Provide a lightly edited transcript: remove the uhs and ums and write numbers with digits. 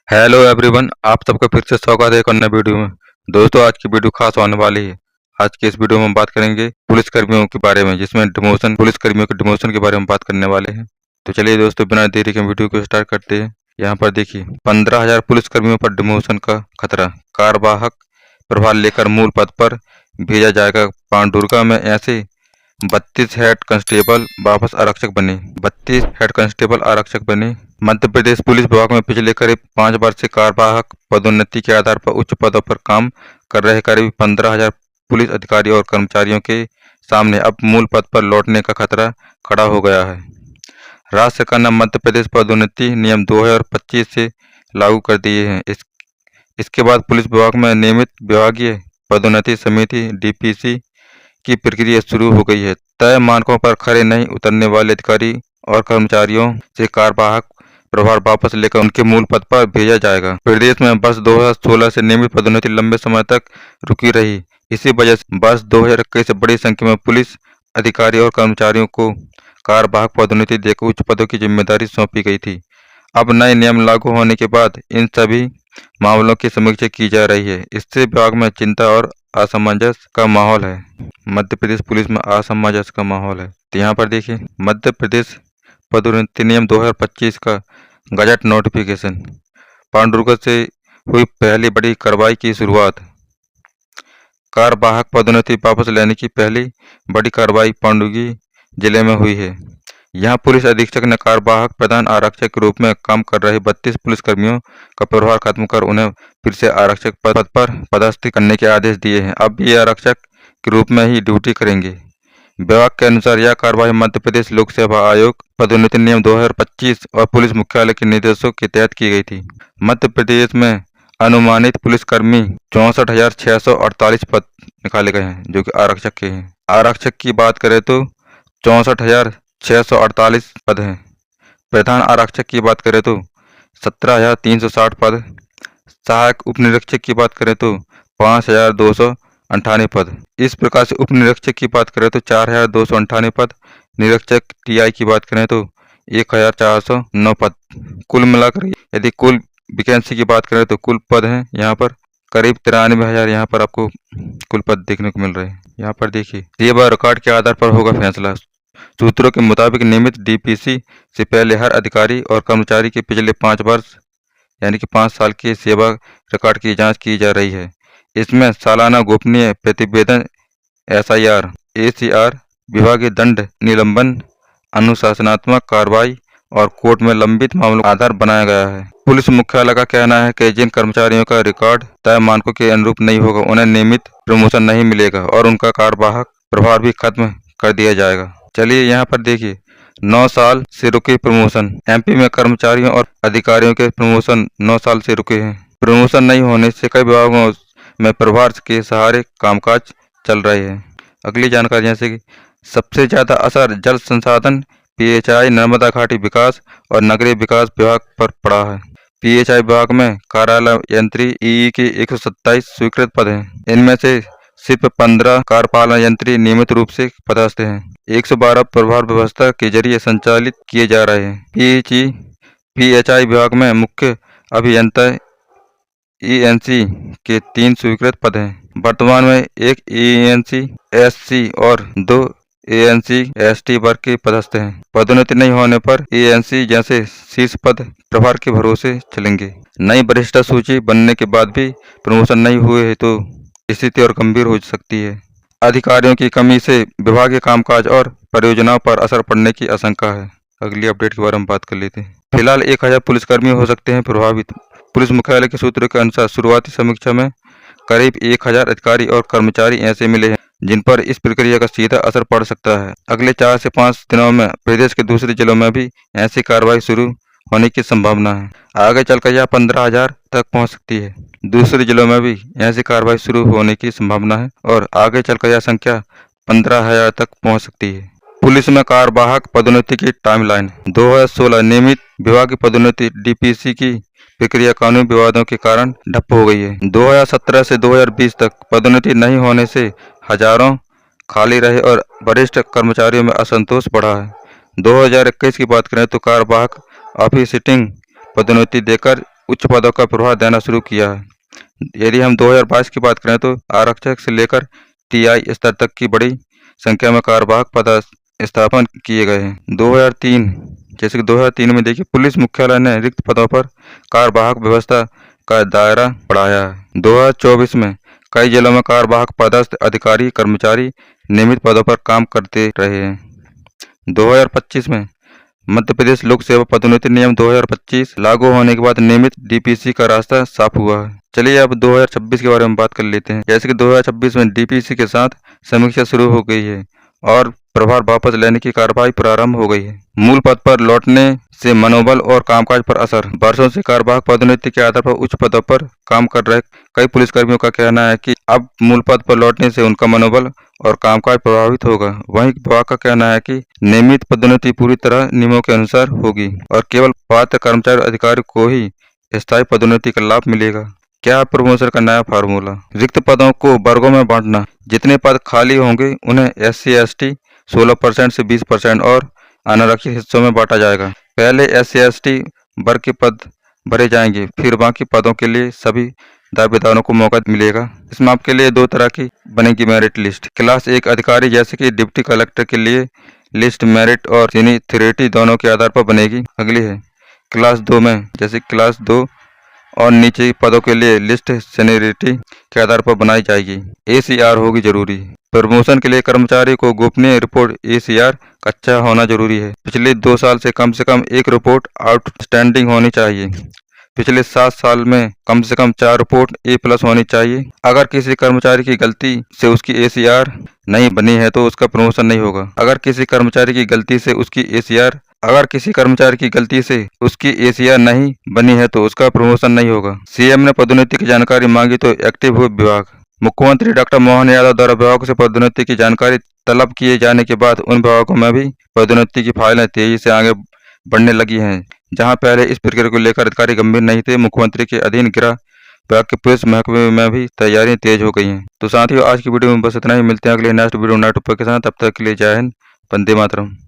Hello everyone, आप सबका फिर से स्वागत है एक अन्य वीडियो में। दोस्तों, आज की वीडियो खास होने वाली है। आज की इस वीडियो में हम बात करेंगे पुलिस कर्मियों के बारे में, जिसमें डिमोशन पुलिस कर्मियों के डिमोशन के बारे में बात करने वाले हैं। तो चलिए दोस्तों, बिना देरी के वीडियो को स्टार्ट करते हैं। यहाँ पर देखिए, 15,000 पुलिस कर्मियों पर डिमोशन का खतरा। कार्यवाहक प्रभार लेकर मूल पद पर भेजा जाएगा। पांडुर्गा में ऐसे 32 हेड कांस्टेबल वापस आरक्षक बने। 32 हेड कांस्टेबल आरक्षक बने। मध्य प्रदेश पुलिस विभाग में पिछले करीब 5 वर्ष से कार्यवाहक पदोन्नति के आधार पर उच्च पदों पर काम कर रहे करीब 15,000 पुलिस अधिकारी और कर्मचारियों के सामने अब मूल पद पर लौटने का खतरा खड़ा हो गया है। राज्य सरकार ने मध्य प्रदेश पदोन्नति नियम 2025 से लागू कर दिए हैं। इसके बाद पुलिस विभाग में नियमित विभागीय पदोन्नति समिति डीपीसी की प्रक्रिया शुरू हो गई है। तय मानकों पर खरे नहीं उतरने वाले अधिकारी और कर्मचारियों से कार्यवाहक प्रभार वापस लेकर उनके मूल पद पर भेजा जाएगा। प्रदेश में वर्ष 2016 से नियमित पदोन्नति लंबे समय तक रुकी रही। इसी वजह से वर्ष 2021 से बड़ी संख्या में पुलिस अधिकारी और कर्मचारियों को कार्यवाहक पदोन्नति देकर उच्च पदों की जिम्मेदारी सौंपी गई थी। अब नए नियम लागू होने के बाद इन सभी मामलों की समीक्षा की जा रही है। इससे विभाग में चिंता और असमंजस का माहौल है। मध्य प्रदेश पुलिस में असमंजस का माहौल है। तो यहाँ पर देखिए, मध्य प्रदेश पदोन्नति नियम 2025 का गजट नोटिफिकेशन। पांडुर्गा से हुई पहली बड़ी कार्रवाई की शुरुआत। कार्यवाहक पदोन्नति वापस लेने की पहली बड़ी कार्रवाई पांडुगी जिले में हुई है। यहाँ पुलिस अधीक्षक ने कार्यवाहक प्रधान आरक्षक के रूप में काम कर रहे 32 पुलिसकर्मियों का प्रभार खत्म कर उन्हें फिर से आरक्षक पद पर पदस्थ करने के आदेश दिए हैं। अब ये आरक्षक के रूप में ही ड्यूटी करेंगे। विभाग के अनुसार यह कार्रवाई मध्य प्रदेश लोक सेवा आयोग पदोन्नति नियम 2025 और पुलिस मुख्यालय के निर्देशों के तहत की गई थी। मध्य प्रदेश में अनुमानित पुलिसकर्मी 64,648 पद निकाले गए हैं, जो कि आरक्षक के हैं। आरक्षक की बात करें तो 64,648 पद हैं। प्रधान आरक्षक की बात करें तो 17,360 पद। सहायक उप निरीक्षक की बात करें तो 5,298 पद। इस प्रकार से उप निरीक्षक की बात करें तो 4,298 पद। निरीक्षक टीआई की बात करें तो 1,409 पद। कुल मिलाकर यदि कुल वैकेंसी की बात करें तो कुल पद हैं यहाँ पर करीब 93,000 यहाँ पर आपको कुल पद देखने को मिल रहे हैं। यहाँ पर देखिए, सेवा रिकॉर्ड के आधार पर होगा फैसला। सूत्रों के मुताबिक नियमित डीपीसी से पहले हर अधिकारी और कर्मचारी के पिछले 5 वर्ष यानी कि 5 साल के सेवा रिकॉर्ड की जांच की जा रही है। इसमें सालाना गोपनीय प्रतिवेदन, एसआईआर, एसीआर, विभागीय दंड, निलंबन, अनुशासनात्मक कार्रवाई और कोर्ट में लंबित मामलों का आधार बनाया गया है। पुलिस मुख्यालय का कहना है कि जिन कर्मचारियों का रिकॉर्ड तय मानकों के अनुरूप नहीं होगा उन्हें नियमित प्रमोशन नहीं मिलेगा और उनका कार्यवाहक प्रभार भी खत्म कर दिया जाएगा। चलिए यहाँ पर देखिए, 9 साल से रुके प्रमोशन। एमपी में कर्मचारियों और अधिकारियों के प्रमोशन 9 साल से रुके हैं। प्रमोशन नहीं होने से कई विभागों में प्रभार के सहारे कामकाज चल रहे हैं। अगली जानकारी जैसे कि सबसे ज्यादा असर जल संसाधन, पीएचआई, नर्मदा घाटी विकास और नगरीय विकास विभाग पर पड़ा है। पीएचआई विभाग में कार्यालय यंत्री ईई के 127 स्वीकृत पद हैं। इनमें से सिर्फ 15 कार्यपालन यंत्री नियमित रूप से पदस्थ हैं। 112 प्रभार व्यवस्था के जरिए संचालित किए जा रहे हैं। पीएचआई विभाग में मुख्य अभियंता ईएनसी के 3 स्वीकृत पद हैं। वर्तमान में एक ईएनसी एससी और 2 एएनसी एसटी वर्ग के पदस्थ हैं। पदोन्नति नहीं होने पर एएनसी जैसे शीर्ष पद प्रभार के भरोसे चलेंगे। नई वरिष्ठता सूची बनने के बाद भी प्रमोशन नहीं हुए तो स्थिति और गंभीर हो सकती है। अधिकारियों की कमी से विभागीय कामकाज और परियोजनाओं पर असर पड़ने की आशंका है। अगली अपडेट के बारे में बात कर लेते हैं। फिलहाल 1,000 पुलिसकर्मी हो सकते हैं प्रभावित। पुलिस मुख्यालय के सूत्रों के अनुसार शुरुआती समीक्षा में करीब 1,000 अधिकारी और कर्मचारी ऐसे मिले हैं जिन पर इस प्रक्रिया का सीधा असर पड़ सकता है। अगले 4 से 5 दिनों में प्रदेश के दूसरे जिलों में भी ऐसी कार्रवाई शुरू होने की संभावना है। आगे चलकर यह 15,000 तक पहुंच सकती है। दूसरे जिलों में भी ऐसी कार्रवाई शुरू होने की संभावना है और आगे चलकर यह संख्या 15,000 तक पहुंच सकती है। पुलिस में कार्यवाहक पदोन्नति की टाइमलाइन। 2016 नियमित विभागीय पदोन्नति डीपीसी की प्रक्रिया कानूनी विवादों के कारण ठप हो गई है। 2017 से 2020 तक पदोन्नति नहीं होने से हजारों खाली रहे और वरिष्ठ कर्मचारियों में असंतोष बढ़ा है। 2021 की बात करें तो कार्यवाहक ऑफिसर पदोन्नति देकर उच्च पदों का प्रभार देना शुरू किया है। यदि हम 2022 की बात करें तो आरक्षक से लेकर टीआई स्तर तक की बड़ी संख्या में कार्यवाहक पद स्थापन किए गए हैं। 2003 जैसे कि 2003 में देखिए पुलिस मुख्यालय ने रिक्त पदों पर कार्यवाहक व्यवस्था का दायरा बढ़ाया है। 2024 में कई जिलों में कार्यवाहक पदस्थ अधिकारी कर्मचारी नियमित पदों पर काम करते रहे हैं। 2025 में मध्य प्रदेश लोक सेवा पदोन्नति नियम 2025 लागू होने के बाद नियमित डीपीसी का रास्ता साफ हुआ है। चलिए अब 2026 के बारे में बात कर लेते हैं। जैसे कि 2026 में डीपीसी के साथ समीक्षा शुरू हो गई है और प्रभार वापस लेने की कार्रवाई प्रारंभ हो गई है। मूल पद पर लौटने से मनोबल और कामकाज पर असर। वर्षों से कार्यवाहक पदोन्नति के आधार पर उच्च पदों पर काम कर रहे कई पुलिसकर्मियों का कहना है कि अब मूल पद पर लौटने से उनका मनोबल और कामकाज प्रभावित होगा। वहीं विभाग का कहना है कि नियमित पदोन्नति पूरी तरह नियमों के अनुसार होगी और केवल पात्र कर्मचारी अधिकारी को ही स्थायी पदोन्नति का लाभ मिलेगा। क्या है प्रमोशन का नया फार्मूला? रिक्त पदों को वर्गों में बांटना। जितने पद खाली होंगे उन्हें SC/ST 16% से 20% और अनारक्षित हिस्सों में बांटा जाएगा। पहले SC/ST वर्ग के पद भरे जाएंगे, फिर बाकी पदों के लिए सभी दावेदारों को मौका मिलेगा। इसमें आपके लिए दो तरह की बनेगी मेरिट लिस्ट। क्लास 1 अधिकारी जैसे कि डिप्टी कलेक्टर के लिए लिस्ट मेरिट और सीनियरिटी दोनों के आधार पर बनेगी। अगली है क्लास 2 में, जैसे क्लास 2 और नीचे पदों के लिए लिस्ट सीनियरिटी के आधार पर बनाई जाएगी। ACR होगी जरूरी। प्रमोशन के लिए कर्मचारी को गोपनीय रिपोर्ट ACR कच्चा होना जरूरी है। पिछले 2 साल से कम एक रिपोर्ट आउटस्टैंडिंग होनी चाहिए। पिछले 7 साल में कम से कम 4 रिपोर्ट A+ होनी चाहिए। अगर किसी कर्मचारी की गलती से उसकी ACR नहीं बनी है तो उसका प्रमोशन नहीं होगा। अगर किसी कर्मचारी की गलती से उसकी ACR नहीं बनी है तो उसका प्रमोशन नहीं होगा। CM ने पदोन्नति की जानकारी मांगी तो एक्टिव हुए विभाग। मुख्यमंत्री डॉक्टर मोहन यादव द्वारा विभागों से पदोन्नति की जानकारी तलब किए जाने के बाद उन विभागों में भी पदोन्नति की फाइलें तेजी से आगे बढ़ने लगी हैं। जहां पहले इस प्रक्रिया को लेकर अधिकारी गंभीर नहीं थे, मुख्यमंत्री के अधीन गृह विभाग के पुलिस महकमे में भी तैयारियां तेज हो गई हैं। तो साथियों आज की वीडियो में बस इतना ही। मिलते हैं अगले नेक्स्ट वीडियो नए टॉपिक के साथ। तब तक के लिए जय हिंद, वंदे मातरम।